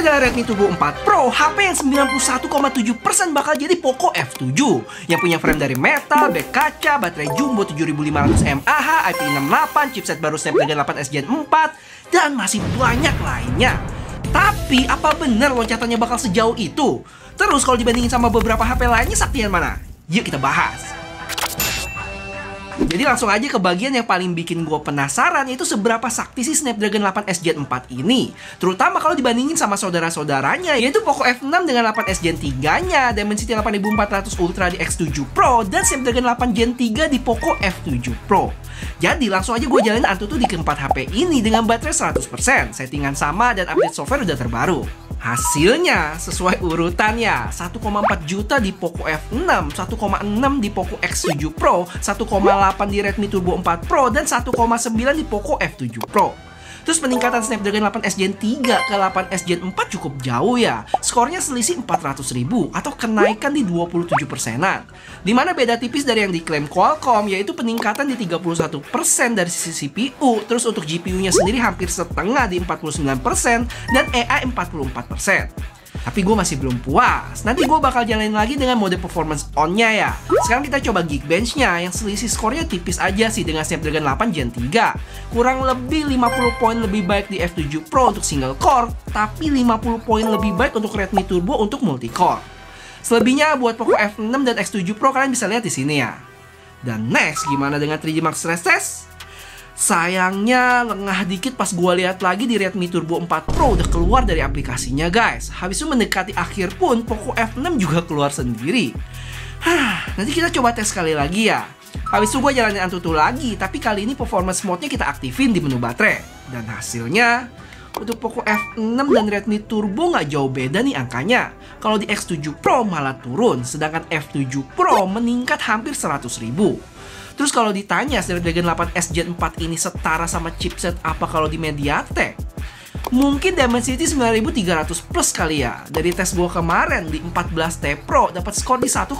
dengan Redmi Turbo 4 Pro, HP yang 91,7% bakal jadi Poco F7 yang punya frame dari metal, back kaca, baterai jumbo 7500 mAh, IP68, chipset baru Snapdragon 8 Gen 4, dan masih banyak lainnya. Tapi apa benar loncatannya bakal sejauh itu? Terus kalau dibandingin sama beberapa HP lainnya, saktian mana? Yuk kita bahas. Jadi langsung aja ke bagian yang paling bikin gue penasaran, yaitu seberapa sakti si Snapdragon 8 Gen 4 ini. Terutama kalau dibandingin sama saudara-saudaranya, yaitu Poco F6 dengan 8 Gen 3-nya, Dimensity 8400 Ultra di X7 Pro, dan Snapdragon 8 Gen 3 di Poco F7 Pro. Jadi langsung aja gue jalanin AnTuTu di keempat HP ini dengan baterai 100%, settingan sama, dan update software udah terbaru. Hasilnya sesuai urutannya, 1,4 juta di Poco F6, 1,6 di Poco X7 Pro, 1,8 di Redmi Turbo 4 Pro, dan 1,9 di Poco F7 Pro. Terus peningkatan Snapdragon 8 Gen 3 ke 8 Gen 4 cukup jauh ya. Skornya selisih 400.000 atau kenaikan di 27%-an. Dimana beda tipis dari yang diklaim Qualcomm, yaitu peningkatan di 31% dari sisi CPU. Terus untuk GPU-nya sendiri hampir setengah di 49% dan AI 44%. Tapi gue masih belum puas. Nanti gue bakal jalanin lagi dengan mode performance on-nya ya. Sekarang kita coba Geekbench-nya yang selisih skornya tipis aja sih dengan Snapdragon 8 Gen 3. Kurang lebih 50 poin lebih baik di F7 Pro untuk single core, tapi 50 poin lebih baik untuk Redmi Turbo untuk multi core. Selebihnya buat Poco F6 dan X7 Pro kalian bisa lihat di sini ya. Dan next, gimana dengan 3D Mark stress test? Sayangnya lengah dikit pas gue lihat lagi di Redmi Turbo 4 Pro udah keluar dari aplikasinya guys. Habis itu mendekati akhir pun Poco F6 juga keluar sendiri. Nanti kita coba tes sekali lagi ya. Habis itu gue jalanin AnTuTu lagi, tapi kali ini performance mode-nya kita aktifin di menu baterai. Dan hasilnya untuk Poco F6 dan Redmi Turbo nggak jauh beda nih angkanya. Kalau di X7 Pro malah turun, sedangkan F7 Pro meningkat hampir 100.000. Terus kalau ditanya Snapdragon 8 Gen 4 ini setara sama chipset apa kalau di MediaTek? Mungkin Dimensity 9300 plus kali ya. Dari tes gue kemarin di 14T Pro dapat skor di 1,9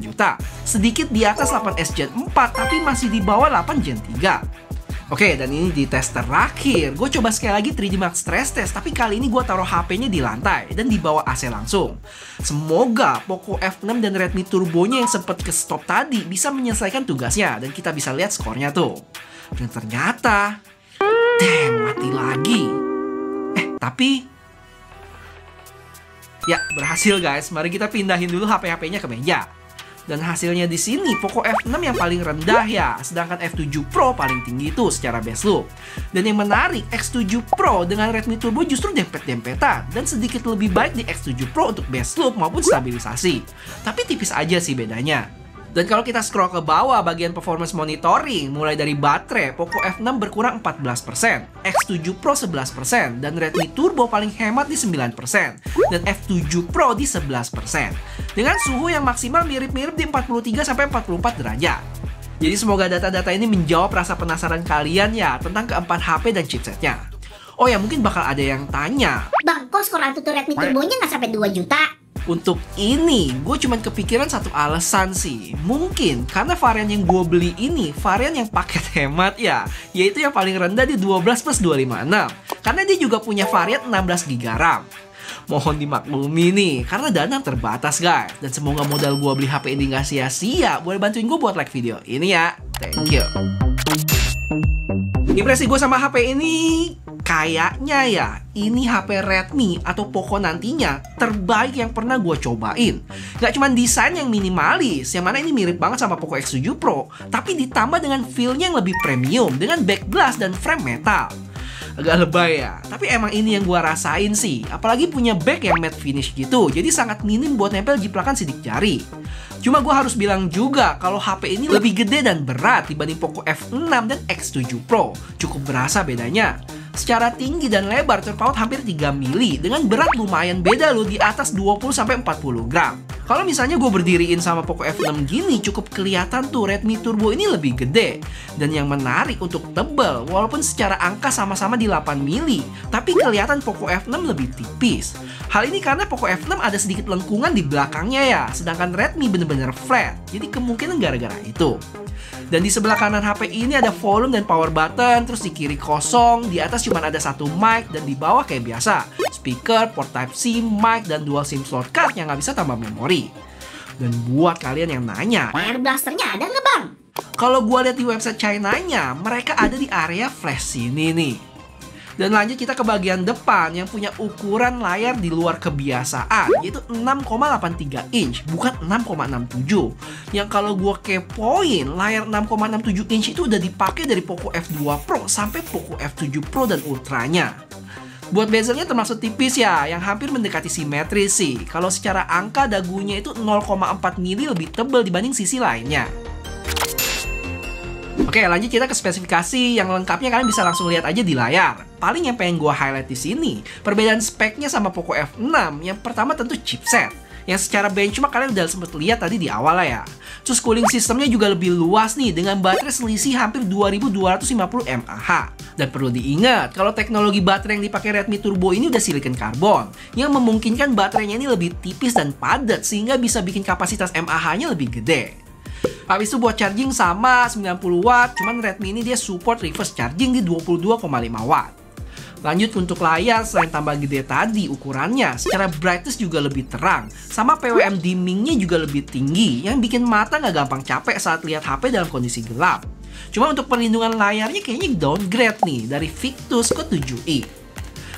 juta. Sedikit di atas 8 Gen 4 tapi masih di bawah 8 Gen 3. Oke, dan ini di tes terakhir. Gue coba sekali lagi 3D Mark stress test, tapi kali ini gue taruh HP-nya di lantai dan di bawah AC langsung. Semoga Poco F6 dan Redmi Turbonya yang sempat ke stop tadi bisa menyelesaikan tugasnya dan kita bisa lihat skornya tuh. Dan ternyata, mati lagi. Tapi ya berhasil guys. Mari kita pindahin dulu HP-HP-nya ke meja. Dan hasilnya di sini Poco F6 yang paling rendah ya, sedangkan F7 Pro paling tinggi itu secara base loop. Dan yang menarik, X7 Pro dengan Redmi Turbo justru dempet-dempetan dan sedikit lebih baik di X7 Pro untuk base loop maupun stabilisasi. Tapi tipis aja sih bedanya. Dan kalau kita scroll ke bawah bagian performance monitoring, mulai dari baterai, Poco F6 berkurang 14%, X7 Pro 11%, dan Redmi Turbo paling hemat di 9%, dan F7 Pro di 11%. Dengan suhu yang maksimal mirip-mirip di 43-44 derajat. Jadi semoga data-data ini menjawab rasa penasaran kalian ya tentang keempat HP dan chipsetnya. Oh ya, mungkin bakal ada yang tanya, Bang, kok skor AnTuTu Redmi Turbonya nggak sampai 2 juta? Untuk ini, gue cuma kepikiran satu alasan sih. Mungkin karena varian yang gue beli ini varian yang paket hemat ya, yaitu yang paling rendah di 12 plus 256. Karena dia juga punya varian 16 GB RAM. Mohon dimaklumi nih, karena dana terbatas guys. Dan semoga modal gue beli HP ini gak sia-sia. Boleh bantuin gue buat like video ini ya. Thank you. Impresi gue sama HP ini kayaknya ya, ini HP Redmi atau Poco nantinya terbaik yang pernah gue cobain. Gak cuma desain yang minimalis, yang mana ini mirip banget sama Poco X7 Pro, tapi ditambah dengan feel-nya yang lebih premium dengan back glass dan frame metal. Agak lebay ya, tapi emang ini yang gue rasain sih. Apalagi punya back yang matte finish gitu, jadi sangat minim buat nempel jiplakan sidik jari. Cuma gue harus bilang juga kalau HP ini lebih gede dan berat dibanding Poco F6 dan X7 Pro. Cukup berasa bedanya. Secara tinggi dan lebar terpaut hampir 3 mili dengan berat lumayan beda loh di atas 20-40 gram. Kalau misalnya gue berdiriin sama Poco F6 gini cukup kelihatan tuh Redmi Turbo ini lebih gede. Dan yang menarik untuk tebal, walaupun secara angka sama-sama di 8 mili, tapi kelihatan Poco F6 lebih tipis. Hal ini karena Poco F6 ada sedikit lengkungan di belakangnya ya, sedangkan Redmi bener-bener flat. Jadi kemungkinan gara-gara itu. Dan di sebelah kanan HP ini ada volume dan power button, terus di kiri kosong, di atas cuma ada satu mic, dan di bawah kayak biasa, speaker, port Type-C, mic, dan dual SIM slot card yang nggak bisa tambah memori. Dan buat kalian yang nanya, Air blasternya ada nggak bang? kalau gua lihat di website China-nya, mereka ada di area flash sini nih. Dan lanjut kita ke bagian depan yang punya ukuran layar di luar kebiasaan, yaitu 6,83 inch, bukan 6,67. Yang kalau gua kepoin, layar 6,67 inch itu udah dipakai dari Poco F2 Pro sampai Poco F7 Pro dan Ultranya. Buat bezelnya termasuk tipis ya, yang hampir mendekati simetris sih. Kalau secara angka dagunya itu 0,4 mili lebih tebal dibanding sisi lainnya. Oke, lanjut kita ke spesifikasi yang lengkapnya kalian bisa langsung lihat aja di layar. Paling yang pengen gua highlight di sini, perbedaan speknya sama Poco F6. Yang pertama tentu chipset, yang secara benchmark kalian udah sempet lihat tadi di awal lah ya. Terus cooling sistemnya juga lebih luas nih, dengan baterai selisih hampir 2250 mAh. Dan perlu diingat, kalau teknologi baterai yang dipakai Redmi Turbo ini udah silicon carbon, yang memungkinkan baterainya ini lebih tipis dan padat, sehingga bisa bikin kapasitas mAh-nya lebih gede. Habis itu buat charging sama 90 watt, cuman Redmi ini dia support reverse charging di 22,5 watt. Lanjut untuk layar, selain tambah gede tadi ukurannya, secara brightness juga lebih terang, sama PWM dimmingnya juga lebih tinggi, yang bikin mata nggak gampang capek saat lihat HP dalam kondisi gelap. Cuma untuk perlindungan layarnya kayaknya downgrade nih, dari Victus ke 7i.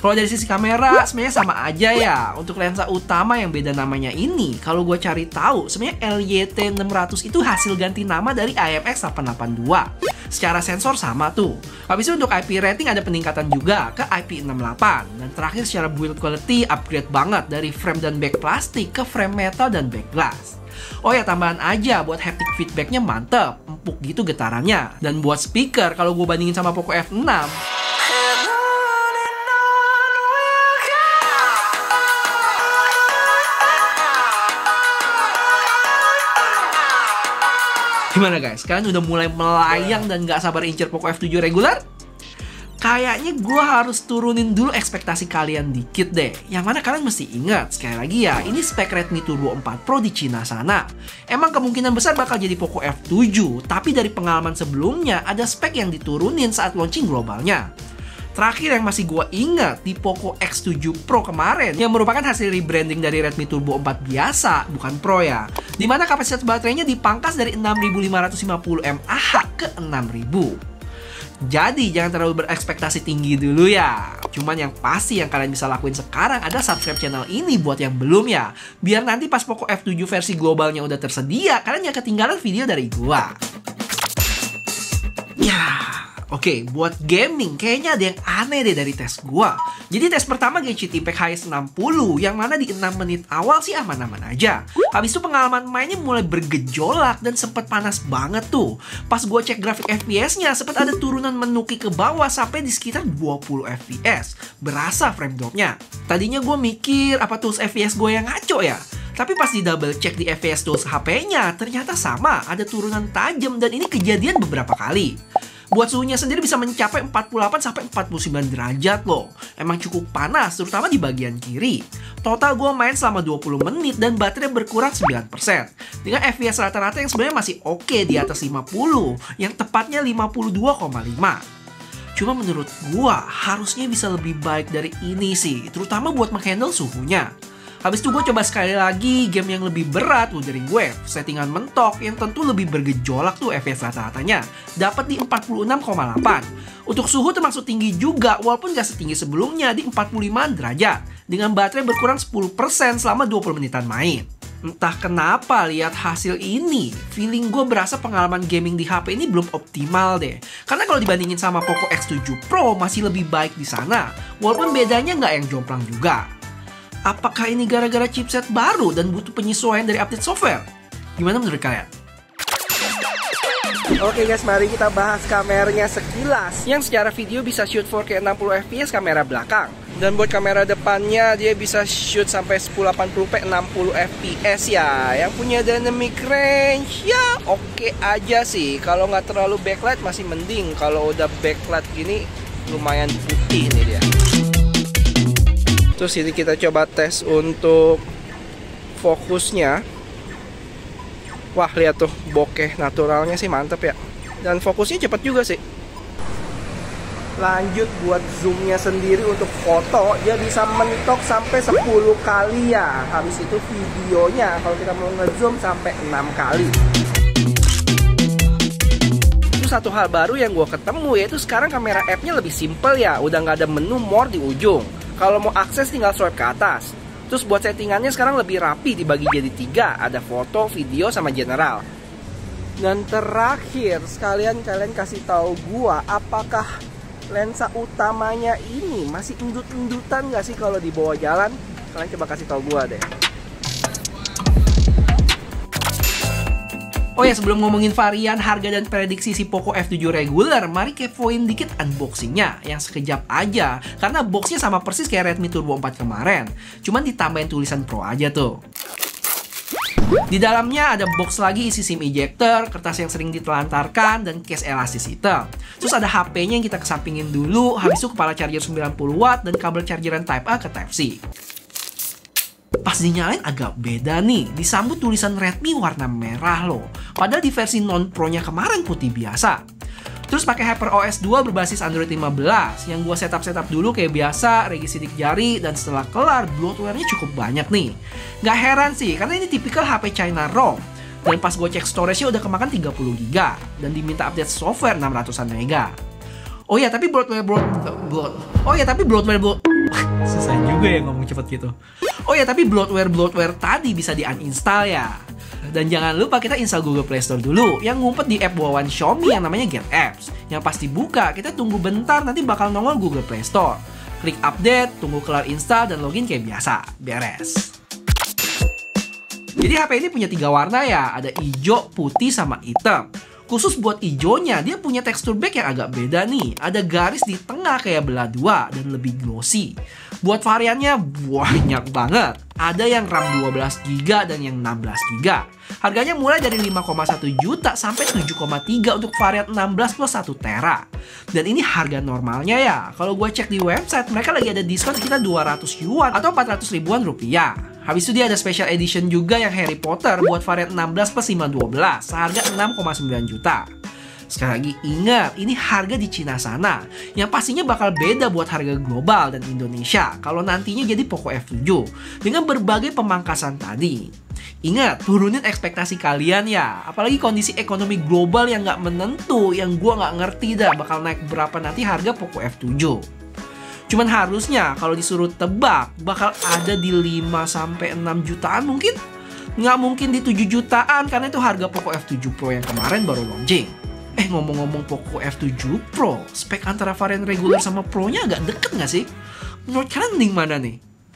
Kalau dari sisi kamera sebenarnya sama aja ya. Untuk lensa utama yang beda namanya ini, kalau gue cari tahu, sebenarnya LYT600 itu hasil ganti nama dari IMX882. Secara sensor sama tuh. Habis itu untuk IP rating ada peningkatan juga ke IP68. Dan terakhir secara build quality upgrade banget dari frame dan back plastik ke frame metal dan back glass. Oh ya, tambahan aja buat haptic feedbacknya mantep, empuk gitu getarannya. Dan buat speaker, kalau gue bandingin sama Poco F6, gimana guys? Kalian udah mulai melayang dan gak sabar incer Poco F7 regular? Kayaknya gue harus turunin dulu ekspektasi kalian dikit deh. Yang mana kalian mesti ingat, sekali lagi ya, ini spek Redmi Turbo 4 Pro di Cina sana. Emang kemungkinan besar bakal jadi Poco F7, tapi dari pengalaman sebelumnya ada spek yang diturunin saat launching globalnya. Terakhir yang masih gue ingat di Poco X7 Pro kemarin, yang merupakan hasil rebranding dari Redmi Turbo 4 biasa, bukan Pro ya. Dimana kapasitas baterainya dipangkas dari 6550 mAh ke 6000. Jadi jangan terlalu berekspektasi tinggi dulu ya. Cuman yang pasti yang kalian bisa lakuin sekarang adalah subscribe channel ini buat yang belum ya. Biar nanti pas Poco F7 versi globalnya udah tersedia, kalian gak ketinggalan video dari gua. Ya, oke, buat gaming kayaknya ada yang aneh deh dari tes gua. Jadi tes pertama Genshin Impact HS60, yang mana di 6 menit awal sih aman-aman aja. Habis itu pengalaman mainnya mulai bergejolak dan sempet panas banget tuh. Pas gua cek grafik FPS-nya, sempet ada turunan menuki ke bawah sampai di sekitar 20 FPS. Berasa frame drop-nya. Tadinya gua mikir apa tools FPS gua yang ngaco ya. Tapi pas di double check di FPS tools HP-nya, ternyata sama, ada turunan tajam dan ini kejadian beberapa kali. Buat suhunya sendiri bisa mencapai 48-49 derajat loh. Emang cukup panas, terutama di bagian kiri. Total gue main selama 20 menit dan baterai berkurang 9%. Dengan FPS rata-rata yang sebenarnya masih oke di atas 50, yang tepatnya 52,5. Cuma menurut gue harusnya bisa lebih baik dari ini sih, terutama buat menghandle suhunya. Habis itu gue coba sekali lagi game yang lebih berat, Wuthering Waves, settingan mentok yang tentu lebih bergejolak tuh FPS rata-ratanya. Dapat di 46,8. Untuk suhu termasuk tinggi juga, walaupun gak setinggi sebelumnya di 45 derajat. Dengan baterai berkurang 10% selama 20 menitan main. Entah kenapa lihat hasil ini, feeling gue berasa pengalaman gaming di HP ini belum optimal deh. Karena kalau dibandingin sama Poco X7 Pro masih lebih baik di sana, walaupun bedanya nggak yang jomplang juga. Apakah ini gara-gara chipset baru dan butuh penyesuaian dari update software? Gimana menurut kalian? Oke guys, mari kita bahas kameranya sekilas. Yang secara video bisa shoot 4K 60 fps kamera belakang. Dan buat kamera depannya dia bisa shoot sampai 1080p 60 fps ya. Yang punya dynamic range ya oke aja sih. Kalau nggak terlalu backlight masih mending. Kalau udah backlight gini lumayan putih nih dia. Terus ini kita coba tes untuk fokusnya. Wah lihat tuh bokeh naturalnya sih mantep ya. Dan fokusnya cepat juga sih. Lanjut buat zoomnya sendiri untuk foto, dia bisa mentok sampai 10 kali ya. Habis itu videonya kalau kita mau ngezoom sampai 6 kali. Itu satu hal baru yang gue ketemu, yaitu sekarang kamera app-nya lebih simple ya. Udah nggak ada menu more di ujung. Kalau mau akses tinggal swipe ke atas. Terus buat settingannya sekarang lebih rapi, dibagi jadi 3. Ada foto, video, sama general. Dan terakhir, sekalian kalian kasih tahu gua apakah lensa utamanya ini masih endut-endutan nggak sih kalau dibawa jalan? Kalian coba kasih tahu gua deh. Oh ya, sebelum ngomongin varian, harga dan prediksi si Poco F7 regular, mari kepoin dikit unboxingnya yang sekejap aja, karena boxnya sama persis kayak Redmi Turbo 4 kemarin, cuman ditambahin tulisan Pro aja tuh. Di dalamnya ada box lagi isi SIM ejector, kertas yang sering ditelantarkan, dan case elastis hitam. Terus ada HP-nya yang kita kesampingin dulu, habis itu kepala charger 90 watt dan kabel chargeran Type A ke Type C. Pas dinyalain agak beda nih, disambut tulisan Redmi warna merah loh. Padahal di versi non-Pro-nya kemarin putih biasa. Terus pakai HyperOS 2 berbasis Android 15 yang gua setup dulu kayak biasa, regi sidik jari, dan setelah kelar bloatware-nya cukup banyak nih. Gak heran sih, karena ini tipikal HP China ROM. Dan pas gue cek storage-nya udah kemakan 30GB dan diminta update software 600-an mega. Oh ya, tapi bloatware susah juga ya ngomong cepet gitu. Oh ya, tapi bloatware tadi bisa di-uninstall ya. Dan jangan lupa kita install Google Play Store dulu yang ngumpet di app bawaan Xiaomi yang namanya Get Apps. Yang pasti buka, kita tunggu bentar nanti bakal nongol Google Play Store. Klik update, tunggu kelar install, dan login kayak biasa. Beres. Jadi HP ini punya 3 warna ya, ada hijau, putih, sama hitam. Khusus buat hijaunya, dia punya tekstur back yang agak beda nih. Ada garis di tengah kayak belah 2 dan lebih glossy. Buat variannya banyak banget. Ada yang RAM 12GB dan yang 16GB. Harganya mulai dari 5,1 juta sampai 7,3 untuk varian 16 plus 1 tera. Dan ini harga normalnya ya. Kalau gue cek di website, mereka lagi ada diskon sekitar 200 yuan atau 400 ribuan rupiah. Habis itu dia ada special edition juga yang Harry Potter buat varian 16 plus 512 seharga 6,9 juta. Sekali lagi ingat, ini harga di Cina sana, yang pastinya bakal beda buat harga global dan Indonesia kalau nantinya jadi Poco F7 dengan berbagai pemangkasan tadi. Ingat, turunin ekspektasi kalian ya, apalagi kondisi ekonomi global yang nggak menentu, yang gua nggak ngerti dah bakal naik berapa nanti harga Poco F7. Cuman harusnya kalau disuruh tebak bakal ada di 5-6 jutaan mungkin. Nggak mungkin di 7 jutaan karena itu harga Poco F7 Pro yang kemarin baru launching. Ngomong-ngomong Poco F7 Pro, spek antara varian regular sama Pro-nya agak deket nggak sih? Menurut kalian mending mana nih?